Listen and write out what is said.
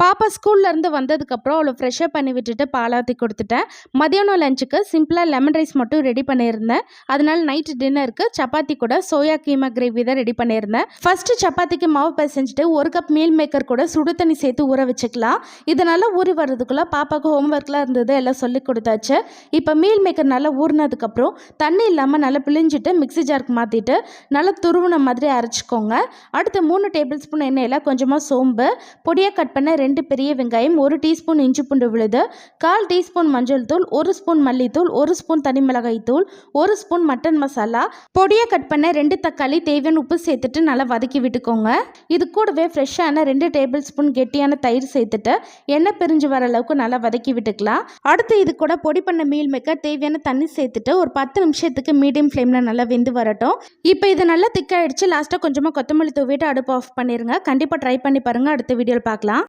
பாப்பா ஸ்கூல்லேருந்து வந்ததுக்கப்புறம் அவளை ஃப்ரெஷ்அப் பண்ணி விட்டுட்டு பாலாத்தி கொடுத்துட்டேன். மதியானம் லஞ்சுக்கு சிம்பிளாக லெமன் ரைஸ் மட்டும் ரெடி பண்ணியிருந்தேன். அதனால நைட்டு டின்னருக்கு சப்பாத்தி கூட சோயா கீமா கிரேவி தான் ரெடி பண்ணியிருந்தேன். ஃபஸ்ட்டு சப்பாத்திக்கு மாவு பிசைஞ்சிட்டு 1 கப் மீல் மேக்கர் கூட சுடு தண்ணி சேர்த்து ஊற வச்சுக்கலாம். இதனால் ஊறி வர்றதுக்குள்ளே பாப்பாவுக்கு ஹோம்ஒர்க்லாம் இருந்தது, எல்லாம் சொல்லி கொடுத்தாச்சு. இப்போ மீல் மேக்கர் நல்லா ஊறினதுக்கப்புறம் தண்ணி இல்லாமல் நல்லா பிழிஞ்சிட்டு மிக்ஸி ஜாருக்கு மாற்றிட்டு நல்லா துருவின மாதிரி அரைச்சிக்கோங்க. அடுத்து 3 டேபிள் ஸ்பூன் எண்ணெயில் கொஞ்சமாக சோம்பு, பொடியாக கட் பண்ண 2 பெரிய வெங்காயம், 1 டீஸ்பூன் இஞ்சி பூண்டு விழுது, 1/4 டீஸ்பூன் மஞ்சள் தூள், 1 ஸ்பூன் மல்லித்தூள், 1 ஸ்பூன் தனி மிளகாய் தூள், 1 ஸ்பூன் மட்டன் மசாலா, பொடியாக கட் பண்ண 2 தக்காளி, தேவையான உப்பு சேர்த்துட்டு நல்லா வதக்கி விட்டுக்கோங்க. இது கூடவே ஃப்ரெஷ்ஷான 2 டேபிள் ஸ்பூன் கெட்டியான தயிர் சேர்த்துட்டு எண்ணெய் பிரிஞ்சு வர அளவுக்கு நல்லா வதக்கி விட்டுக்கலாம். அடுத்து இது கூட பொடி பண்ண மீல் மேக்கர், தேவையான தண்ணி சேர்த்துட்டு ஒரு 10 நிமிஷத்துக்கு மீடியம் ஃப்ளேமில் நல்லா வெந்து வரட்டும். இப்போ இது நல்லா திக்காயிடுச்சு. லாஸ்ட்டாக கொஞ்சமாக கொத்தமல்லி தூவிட்டு அடுப்பு ஆஃப் பண்ணிடுங்க. கண்டிப்பாக ட்ரை பண்ணி பாருங்கள். அடுத்த வீடியோவில் பார்க்கலாம்.